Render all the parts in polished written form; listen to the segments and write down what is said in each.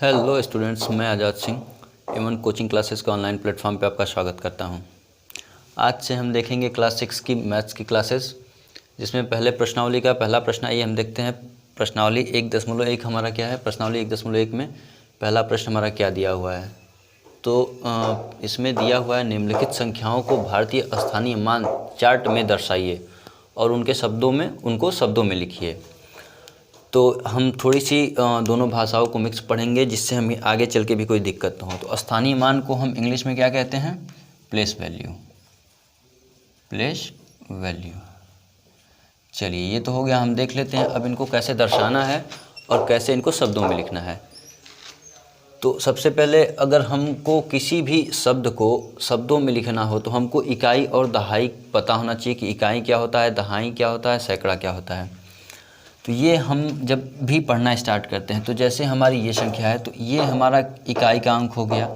Hello students, मैं आज़ाद Singh Avon coaching classes के online platform पे आपका स्वागत करता हूं। आज से हम देखेंगे क्लास 6 की मैथ्स की क्लासेस, जिसमें पहले प्रश्नावली का पहला प्रश्न आइए हम देखते हैं। प्रश्नावली 1.1 हमारा क्या है। प्रश्नावली 1.1 में पहला प्रश्न हमारा क्या दिया हुआ है, तो इसमें दिया हुआ है निम्नलिखित संख्याओं को भारतीय स्थानीय मान चार्ट में दर्शाइए और उनको शब्दों में लिखिए। तो हम थोड़ी सी दोनों भाषाओं को मिक्स पढ़ेंगे, जिससे हमें आगे चल के भी कोई दिक्कत ना हो। तो स्थानीय मान को हम इंग्लिश में क्या कहते हैं? Place value. चलिए, ये तो हो गया। हम देख लेते हैं अब इनको कैसे दर्शाना है और कैसे इनको शब्दों में लिखना है। तो सबसे पहले अगर हमको किसी भी शब्द को शब्दों में लिखना हो तो हमको इकाई और दहाई पता होना चाहिए कि इकाई क्या होता है, दहाई क्या होता है, सैकड़ा क्या होता है। तो ये हम जब भी पढ़ना स्टार्ट करते हैं तो जैसे हमारी ये संख्या है तो ये हमारा इकाई का अंक हो गया,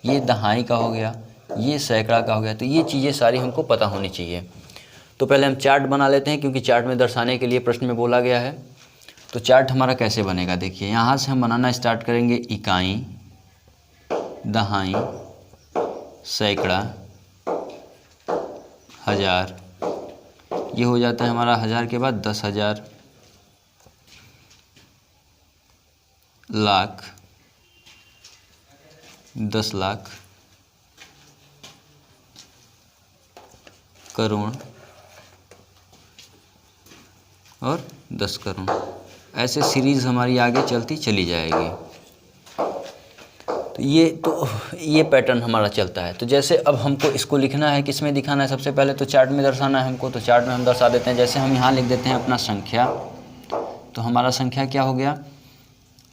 ये दहाई का हो गया, ये सैकड़ा का हो गया। तो ये चीज़ें सारी हमको पता होनी चाहिए। तो पहले हम चार्ट बना लेते हैं, क्योंकि चार्ट में दर्शाने के लिए प्रश्न में बोला गया है। तो चार्ट हमारा कैसे बनेगा, देखिए यहाँ से हम बनाना स्टार्ट करेंगे। इकाई, दहाई, सैकड़ा, हज़ार, ये हो जाता है हमारा। हज़ार के बाद 10,000, लाख, 10 लाख, करोड़ और 10 करोड़। ऐसे सीरीज़ हमारी आगे चलती चली जाएगी। तो ये पैटर्न हमारा चलता है। तो जैसे अब हमको इसको लिखना है, किस में दिखाना है, सबसे पहले तो चार्ट में दर्शाना है हमको। तो चार्ट में हम दर्शा देते हैं। जैसे हम यहाँ लिख देते हैं अपना संख्या। तो हमारा संख्या क्या हो गया?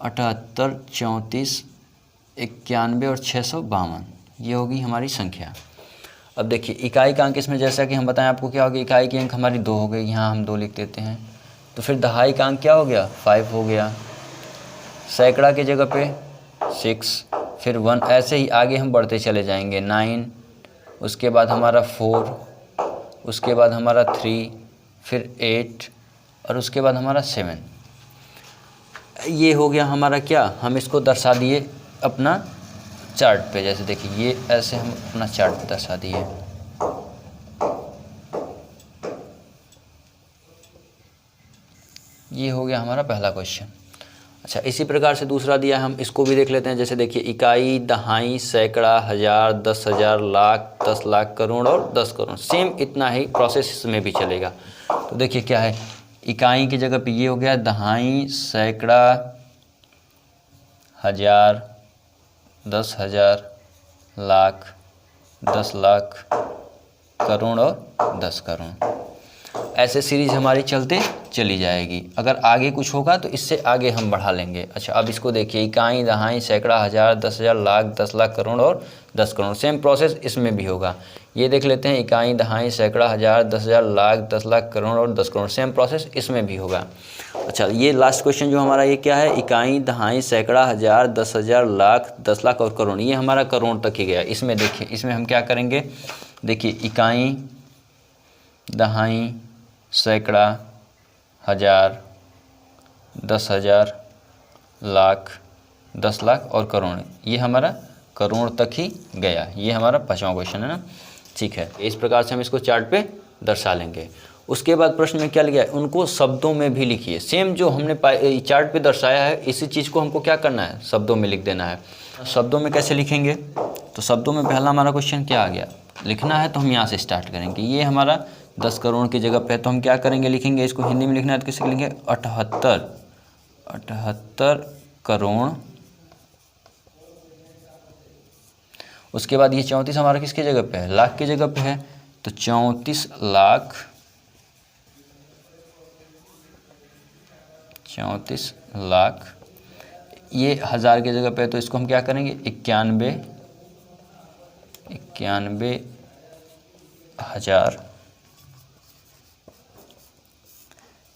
78, 34, 91 और 652। ये होगी हमारी संख्या। अब देखिए इकाई का अंक इसमें, जैसा कि हम बताएं आपको क्या होगी, इकाई की अंक हमारी 2 हो गई। यहाँ हम 2 लिख देते हैं। तो फिर दहाई का अंक क्या हो गया? 5 हो गया। सैकड़ा की जगह पे 6, फिर 1। ऐसे ही आगे हम बढ़ते चले जाएंगे। 9, उसके बाद हमारा 4, उसके बाद हमारा 3, फिर 8 और उसके बाद हमारा 7। ये हो गया हमारा क्या, हम इसको दर्शा दिए अपना चार्ट पे। जैसे देखिए ये ऐसे हम अपना चार्ट पे दर्शा दिए। ये हो गया हमारा पहला क्वेश्चन। अच्छा, इसी प्रकार से दूसरा दिया है, हम इसको भी देख लेते हैं। जैसे देखिए इकाई, दहाई, सैकड़ा, हज़ार, 10,000, लाख, 10 लाख, करोड़ और 10 करोड़। सेम इतना ही प्रोसेस इसमें भी चलेगा। तो देखिए क्या है, इकाई की जगह पे ये हो गया, दहाई, सैकड़ा, हज़ार, 10,000, लाख, 10 लाख, करोड़ और 10 करोड़। ऐसे सीरीज हमारी चलते चली जाएगी। अगर आगे कुछ होगा तो इससे आगे हम बढ़ा लेंगे। अच्छा, अब इसको देखिए, इकाई, दहाई, सैकड़ा, हज़ार, 10,000, लाख, 10 लाख, करोड़ और 10 करोड़। सेम प्रोसेस इसमें भी होगा। ये देख लेते हैं, इकाई, दहाई, सैकड़ा, हज़ार, 10,000, लाख, 10 लाख, करोड़ और 10 करोड़। सेम प्रोसेस इसमें भी होगा। अच्छा, ये लास्ट क्वेश्चन जो हमारा ये क्या है, इकाई, दहाई, सैकड़ा, हज़ार, 10,000, लाख, 10 लाख और करोड़। ये हमारा करोड़ तक ही गया। इसमें देखिए, इसमें हम क्या करेंगे, देखिए इकाई, दहाई, सैकड़ा, हज़ार, 10,000, लाख, 10 लाख और करोड़। ये हमारा करोड़ तक ही गया। ये हमारा 5वां क्वेश्चन है ना। ठीक है, इस प्रकार से हम इसको चार्ट पे दर्शा लेंगे। उसके बाद प्रश्न में क्या लिखा है, उनको शब्दों में भी लिखिए। सेम जो हमने चार्ट पे दर्शाया है, इसी चीज़ को हमको क्या करना है, शब्दों में लिख देना है। शब्दों में कैसे लिखेंगे, तो शब्दों में पहला हमारा क्वेश्चन क्या आ गया, लिखना है तो हम यहाँ से स्टार्ट करेंगे। ये हमारा 10 करोड़ की जगह पे, तो हम क्या करेंगे, लिखेंगे इसको हिंदी में लिखना है तो किसके लिखेंगे, 78 करोड़। उसके बाद ये 34 हमारा किसकी जगह पे है, लाख की जगह पे है, तो 34 लाख, 34 लाख। ये हज़ार की जगह पे है तो इसको हम क्या करेंगे, 91 हज़ार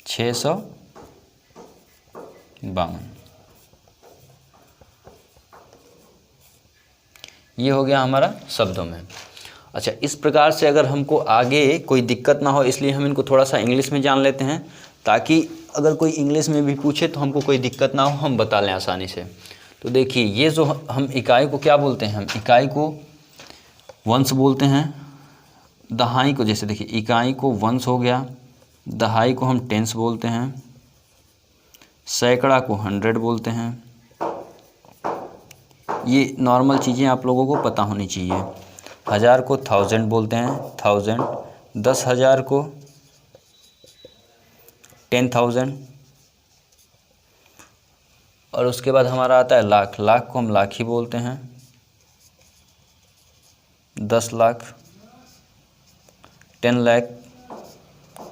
652। ये हो गया हमारा शब्दों में। अच्छा, इस प्रकार से अगर हमको आगे कोई दिक्कत ना हो, इसलिए हम इनको थोड़ा सा इंग्लिश में जान लेते हैं, ताकि अगर कोई इंग्लिश में भी पूछे तो हमको कोई दिक्कत ना हो, हम बता लें आसानी से। तो देखिए ये जो हम इकाई को क्या बोलते हैं, हम इकाई को वंश बोलते हैं, दहाई को, जैसे देखिए इकाई को वंश हो गया, दहाई को हम टेंस बोलते हैं, सैकड़ा को 100 बोलते हैं। ये नॉर्मल चीज़ें आप लोगों को पता होनी चाहिए। 1000 को 1000 बोलते हैं, 1000। 10,000 को 10,000। और उसके बाद हमारा आता है लाख, लाख को हम लाख ही बोलते हैं, 10 लाख, 10 लाख।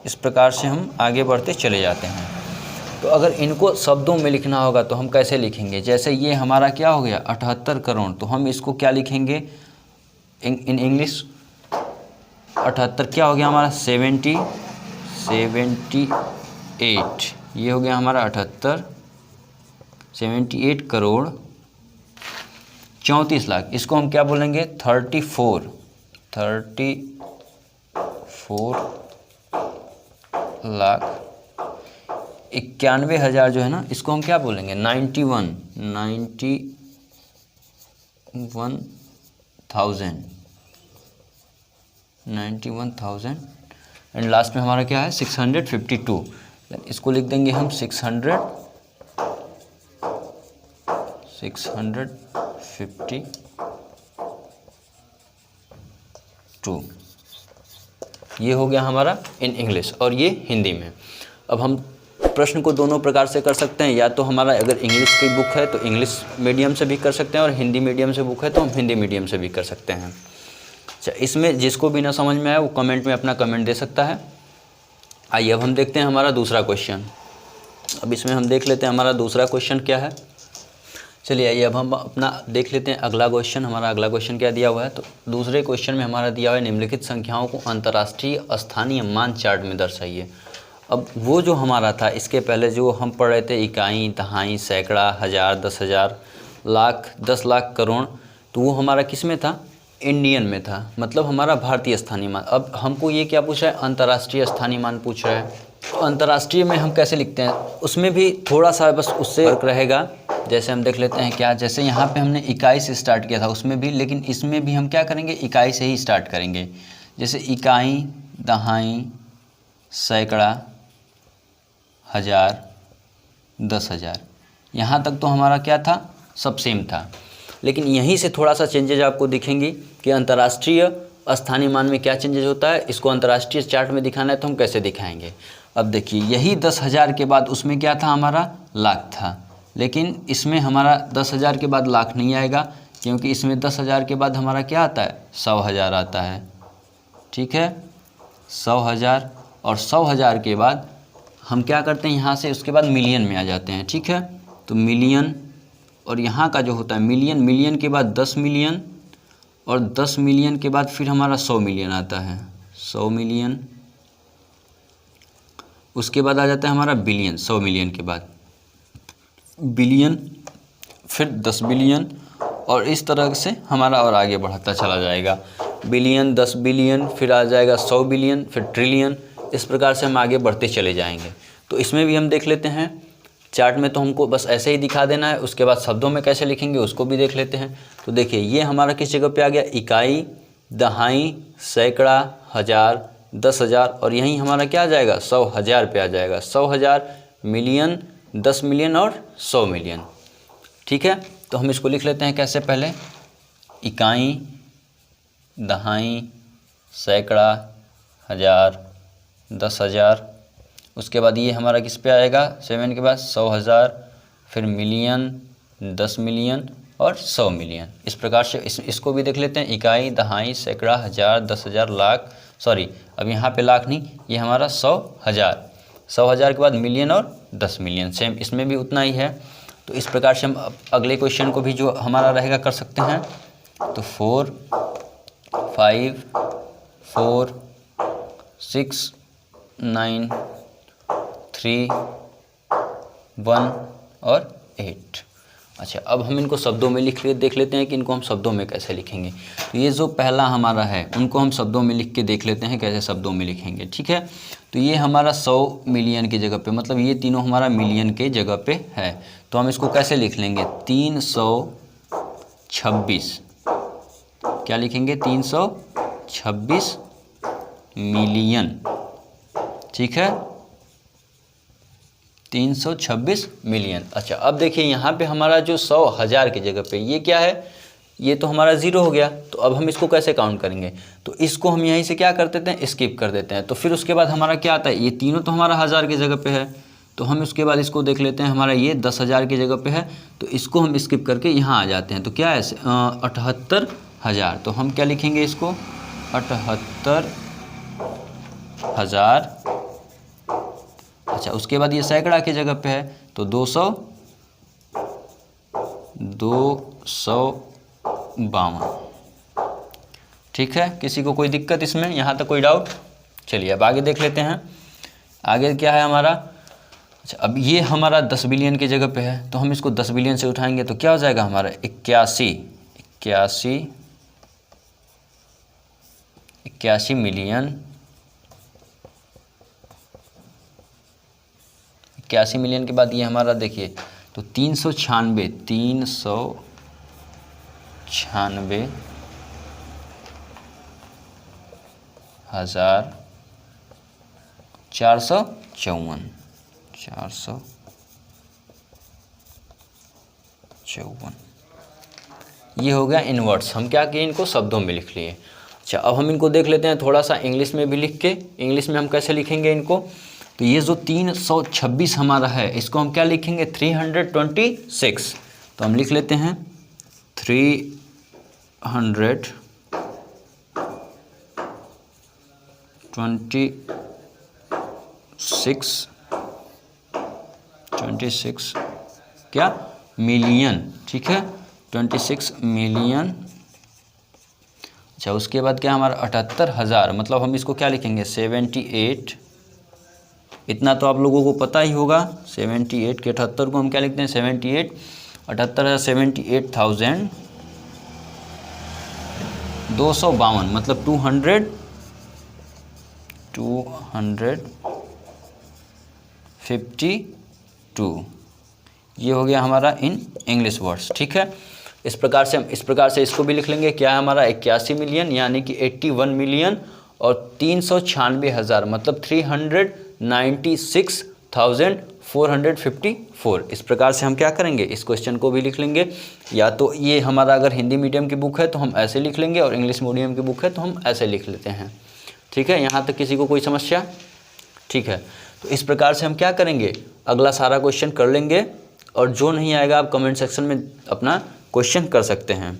इस प्रकार से हम आगे बढ़ते चले जाते हैं। तो अगर इनको शब्दों में लिखना होगा तो हम कैसे लिखेंगे, जैसे ये हमारा क्या हो गया 78 करोड़, तो हम इसको क्या लिखेंगे इन इंग्लिश। 78 क्या हो गया हमारा 78, ये हो गया हमारा 78, 78 करोड़ 34 लाख। इसको हम क्या बोलेंगे 34 लाख 91,000 जो है ना, इसको हम क्या बोलेंगे 91,000 एंड लास्ट में हमारा क्या है 652। इसको लिख देंगे हम 652। ये हो गया हमारा इन इंग्लिश और ये हिंदी में। अब हम प्रश्न को दोनों प्रकार से कर सकते हैं, या तो हमारा अगर इंग्लिश की बुक है तो इंग्लिश मीडियम से भी कर सकते हैं, और हिंदी मीडियम से बुक है तो हम हिंदी मीडियम से भी कर सकते हैं। अच्छा, इसमें जिसको भी ना समझ में आए वो कमेंट में अपना कमेंट दे सकता है। आइए अब हम देखते हैं हमारा दूसरा क्वेश्चन। अब इसमें हम देख लेते हैं हमारा दूसरा क्वेश्चन क्या है। चलिए आइए अब हम अपना देख लेते हैं अगला क्वेश्चन। हमारा अगला क्वेश्चन क्या दिया हुआ है, तो दूसरे क्वेश्चन में हमारा दिया हुआ है निम्नलिखित संख्याओं को अंतर्राष्ट्रीय स्थानीय मान चार्ट में दर्शाइए। अब वो जो हमारा था इसके पहले जो हम पढ़ रहे थे इकाई, दहाई, सैकड़ा, हज़ार, 10,000, लाख, 10 लाख, करोड़, तो वो हमारा किस में था इंडियन में था, मतलब हमारा भारतीय स्थानीय मान। अब हमको ये क्या पूछ रहा है अंतर्राष्ट्रीय स्थानीय मान पूछ रहा है। तो अंतर्राष्ट्रीय में हम कैसे लिखते हैं, उसमें भी थोड़ा सा बस उससे फर्क रहेगा। जैसे हम देख लेते हैं क्या, जैसे यहाँ पे हमने इकाई से स्टार्ट किया था उसमें भी, लेकिन इसमें भी हम क्या करेंगे इकाई से ही स्टार्ट करेंगे। जैसे इकाई, दहाई, सैकड़ा, हज़ार, 10,000, यहाँ तक तो हमारा क्या था सब सेम था। लेकिन यहीं से थोड़ा सा चेंजेज आपको दिखेंगी कि अंतर्राष्ट्रीय स्थानीय मान में क्या चेंजेज होता है। इसको अंतर्राष्ट्रीय चार्ट में दिखाना है तो हम कैसे दिखाएंगे। अब देखिए यही 10,000 के बाद उसमें क्या था हमारा लाख था, लेकिन इसमें हमारा 10,000 के बाद लाख नहीं आएगा, क्योंकि इसमें 10,000 के बाद हमारा क्या आता है 100,000 आता है। ठीक है 100,000, और 100,000 के बाद हम क्या करते हैं यहाँ से उसके बाद मिलियन में आ जाते हैं। ठीक है तो मिलियन, और यहाँ का जो होता है मिलियन, मिलियन के बाद 10 मिलियन, और 10 मिलियन के बाद फिर हमारा 100 मिलियन आता है, 100 मिलियन। उसके बाद आ जाता है हमारा बिलियन, 100 मिलियन के बाद बिलियन, फिर 10 बिलियन, और इस तरह से हमारा और आगे बढ़ता चला जाएगा। बिलियन, 10 बिलियन, फिर आ जाएगा 100 बिलियन, फिर ट्रिलियन। इस प्रकार से हम आगे बढ़ते चले जाएंगे। तो इसमें भी हम देख लेते हैं चार्ट में, तो हमको बस ऐसे ही दिखा देना है। उसके बाद शब्दों में कैसे लिखेंगे उसको भी देख लेते हैं। तो देखिए ये हमारा किस जगह पे आ गया इकाई, दहाई, सैकड़ा, हज़ार, 10,000, और यहीं हमारा क्या आ जाएगा 100,000 पे आ जाएगा। 100,000, मिलियन, 10 मिलियन और 100 मिलियन। ठीक है तो हम इसको लिख लेते हैं कैसे, पहले इकाई, दहाई, सैकड़ा, हज़ार, 10,000, उसके बाद ये हमारा किस पे आएगा 7 के बाद 100,000, फिर मिलियन, 10 मिलियन और 100 मिलियन। इस प्रकार से इसको भी देख लेते हैं इकाई, दहाई, सैकड़ा, हज़ार, 10,000, लाख, सॉरी अब यहाँ पे लाख नहीं, ये हमारा 100,000, 100,000 के बाद मिलियन और 10 मिलियन, सेम इसमें भी उतना ही है। तो इस प्रकार से हम अगले क्वेश्चन को भी जो हमारा रहेगा कर सकते हैं। तो 4, 5, 4, 6, 9, 3, 1 और 8। अच्छा, अब हम इनको शब्दों में देख लेते हैं कि इनको हम शब्दों में कैसे लिखेंगे। तो ये जो पहला हमारा है उनको हम शब्दों में लिख के देख लेते हैं कैसे शब्दों में लिखेंगे। ठीक है, तो ये हमारा 100 मिलियन की जगह पे, मतलब ये तीनों हमारा मिलियन के जगह पे है, तो हम इसको कैसे लिख लेंगे, 326, क्या लिखेंगे, 326 मिलियन। ठीक है, 326 मिलियन। अच्छा, अब देखिए यहाँ पे हमारा जो 100,000 की जगह पे ये क्या है, ये तो हमारा 0 हो गया। तो अब हम इसको कैसे काउंट करेंगे, तो इसको हम यहीं से क्या कर देते हैं, स्किप कर देते हैं। तो फिर उसके बाद हमारा क्या आता है, ये तीनों तो हमारा 1000 की जगह पे है, तो हम उसके बाद इसको देख लेते हैं, हमारा ये 10,000 की जगह पे है, तो इसको हम स्किप करके यहाँ आ जाते हैं। तो क्या है, 78,000। तो हम क्या लिखेंगे इसको, 78,000। अच्छा, उसके बाद ये सैकड़ा की जगह पे है, तो 252। ठीक है, किसी को कोई दिक्कत इसमें, यहाँ तक कोई डाउट? चलिए अब आगे देख लेते हैं, आगे क्या है हमारा। अच्छा, अब ये हमारा 10 बिलियन की जगह पे है, तो हम इसको 10 बिलियन से उठाएंगे तो क्या हो जाएगा हमारा, 81 मिलियन। 81 मिलियन के बाद ये हमारा देखिए, तो 396 हज़ार 454। ये हो गया इनवर्ड्स, हम क्या किए, इनको शब्दों में लिख लिए। अच्छा, अब हम इनको देख लेते हैं थोड़ा सा इंग्लिश में भी लिख के। इंग्लिश में हम कैसे लिखेंगे इनको, तो ये जो 326 हमारा है इसको हम क्या लिखेंगे, 326। तो हम लिख लेते हैं 326 क्या, मिलियन। ठीक है, 26 मिलियन। अच्छा, उसके बाद क्या हमारा 78,000, मतलब हम इसको क्या लिखेंगे, 78। इतना तो आप लोगों को पता ही होगा, 78 के 78 को हम क्या लिखते हैं, 78। 78,000 78,252, मतलब 252। ये हो गया हमारा इन इंग्लिश वर्ड्स। ठीक है, इस प्रकार से हम इसको भी लिख लेंगे, क्या है हमारा, 81 मिलियन यानी कि 81 मिलियन, और 396,000 मतलब 396,454। इस प्रकार से हम क्या करेंगे, इस क्वेश्चन को भी लिख लेंगे। या तो ये हमारा अगर हिंदी मीडियम की बुक है तो हम ऐसे लिख लेंगे, और इंग्लिश मीडियम की बुक है तो हम ऐसे लिख लेते हैं। ठीक है, यहाँ तक किसी को कोई समस्या? ठीक है, तो इस प्रकार से हम क्या करेंगे, अगला सारा क्वेश्चन कर लेंगे, और जो नहीं आएगा आप कमेंट सेक्शन में अपना क्वेश्चन कर सकते हैं।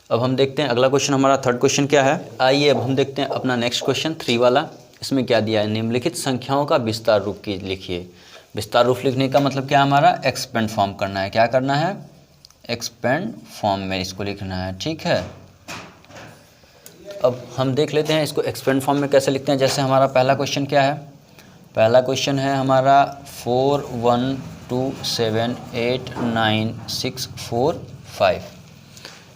अब हम देखते हैं अगला क्वेश्चन, हमारा थर्ड क्वेश्चन क्या है। आइए अब हम देखते हैं अपना नेक्स्ट क्वेश्चन 3 वाला। इसमें क्या दिया है, निम्नलिखित संख्याओं का विस्तार रूप की लिखिए। विस्तार रूप लिखने का मतलब क्या, हमारा एक्सपेंड फॉर्म करना है। क्या करना है, एक्सपेंड फॉर्म में इसको लिखना है। ठीक है, अब हम देख लेते हैं इसको एक्सपेंड फॉर्म में कैसे लिखते हैं। जैसे हमारा पहला क्वेश्चन क्या है, पहला क्वेश्चन है हमारा 41278965।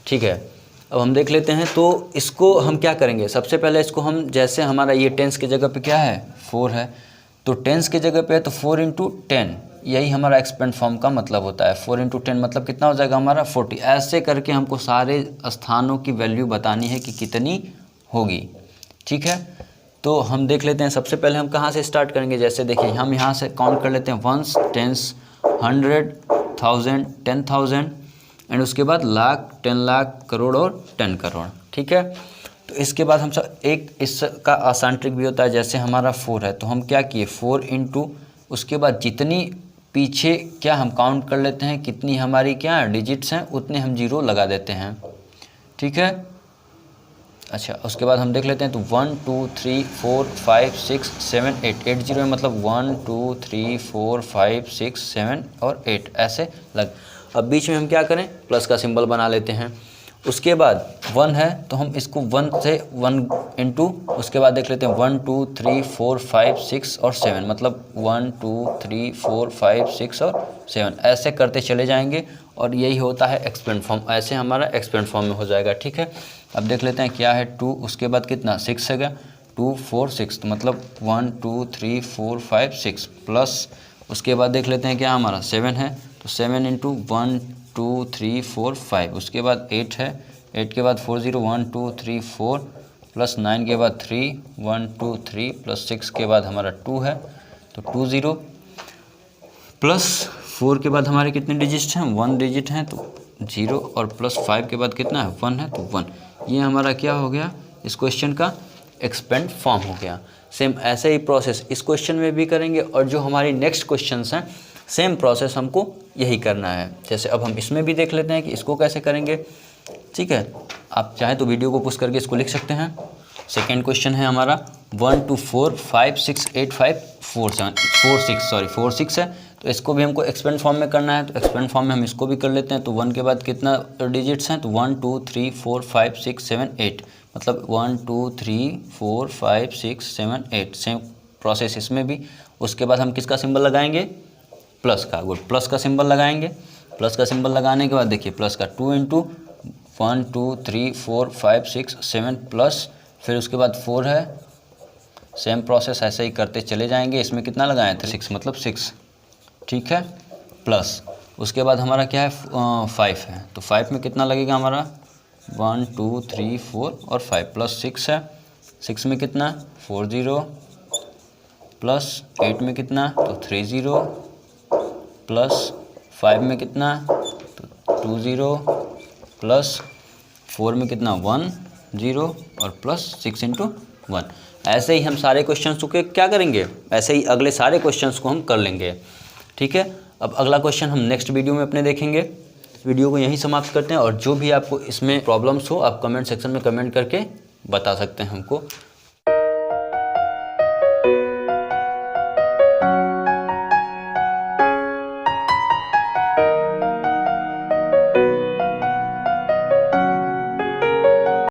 ठीक है, अब हम देख लेते हैं, तो इसको हम क्या करेंगे, सबसे पहले इसको हम, जैसे हमारा ये टेंस की जगह पे क्या है, 4 है, तो टेंस की जगह पे है तो 4 × 10, यही हमारा एक्सपेंड फॉर्म का मतलब होता है। 4 × 10 मतलब कितना हो जाएगा हमारा, 40। ऐसे करके हमको सारे स्थानों की वैल्यू बतानी है कि कितनी होगी। ठीक है, तो हम देख लेते हैं, सबसे पहले हम कहाँ से स्टार्ट करेंगे। जैसे देखिए हम यहाँ से काउंट कर लेते हैं, 1 10 100 1000 10,000, एंड उसके बाद लाख, 10 लाख, करोड़ और 10 करोड़। ठीक है, तो इसके बाद हम सब एक इसका आसान ट्रिक भी होता है। जैसे हमारा 4 है तो हम क्या किए, 4 × उसके बाद जितनी पीछे क्या हम काउंट कर लेते हैं, कितनी हमारी क्या डिजिट्स हैं उतने हम 0 लगा देते हैं। ठीक है, अच्छा उसके बाद हम देख लेते हैं, तो 1 2 3 4 5 6 7 8 8 0 है, मतलब 1 2 3 4 5 6 7 और 8 ऐसे लग। अब बीच में हम क्या करें, प्लस का सिंबल बना लेते हैं। उसके बाद 1 है तो हम इसको 1 से 1 × उसके बाद देख लेते हैं 1 2 3 4 5 6 और 7, मतलब 1 2 3 4 5 6 और 7 ऐसे करते चले जाएंगे। और यही होता है एक्सपेंड फॉर्म। ऐसे हमारा एक्सपेंड फॉर्म में हो जाएगा। ठीक है, अब देख लेते हैं क्या है 2, उसके बाद कितना 6 है क्या, 2 4 6, तो मतलब 1 2 3 4 5 6 प्लस उसके बाद देख लेते हैं क्या हमारा 7 है, तो 7 इंटू 1 2 3 4 5, उसके बाद 8 है, 8 के बाद 4 0 1 2 3 4 प्लस 9 के बाद 3 1 2 3 प्लस 6 के बाद हमारा 2 है, तो 2 0 प्लस 4 के बाद हमारे कितने डिजिट हैं, 1 डिजिट हैं तो 0, और प्लस 5 के बाद कितना है 1 है तो 1। ये हमारा क्या हो गया, इस क्वेश्चन का एक्सपेंड फॉर्म हो गया। सेम ऐसे ही प्रोसेस इस क्वेश्चन में भी करेंगे, और जो हमारी नेक्स्ट क्वेश्चंस हैं सेम प्रोसेस हमको यही करना है। जैसे अब हम इसमें भी देख लेते हैं कि इसको कैसे करेंगे। ठीक है, आप चाहें तो वीडियो को पुश करके इसको लिख सकते हैं। सेकेंड क्वेश्चन है हमारा 1 2 4 5 6 8 5 4 7 4 6 सॉरी 4 6 है, तो इसको भी हमको एक्सपेंड फॉर्म में करना है। तो एक्सपेंड फॉर्म में हम इसको भी कर लेते हैं। तो 1 के बाद कितना डिजिट्स हैं, तो 1 2 3 4 5 6 7 8, मतलब 1 2 3 4 5 6 7 8। सेम प्रोसेस इसमें भी। उसके बाद हम किसका सिंबल लगाएंगे, प्लस का। गुड, प्लस का सिंबल लगाएंगे। प्लस का सिंबल लगाने के बाद देखिए प्लस का 2 इंटू 1 2 3 4 5 6 7 प्लस फिर उसके बाद 4 है। सेम प्रोसेस ऐसे ही करते चले जाएंगे। इसमें कितना लगाएं थे 6, मतलब 6। ठीक है, प्लस उसके बाद हमारा क्या है 5 है, तो 5 में कितना लगेगा हमारा 1 2 3 4 और 5 प्लस 6 है। 6 में कितना 4 0 प्लस 8 में कितना तो 3 0 प्लस 5 में कितना तो 2 0 प्लस 4 में कितना 1 0 और प्लस 6 इंटू 1। ऐसे ही हम सारे क्वेश्चंस को क्या करेंगे, ऐसे ही अगले सारे क्वेश्चंस को हम कर लेंगे। ठीक है, अब अगला क्वेश्चन हम नेक्स्ट वीडियो में अपने देखेंगे। वीडियो को यहीं समाप्त करते हैं, और जो भी आपको इसमें प्रॉब्लम्स हो आप कमेंट सेक्शन में कमेंट करके बता सकते हैं हमको।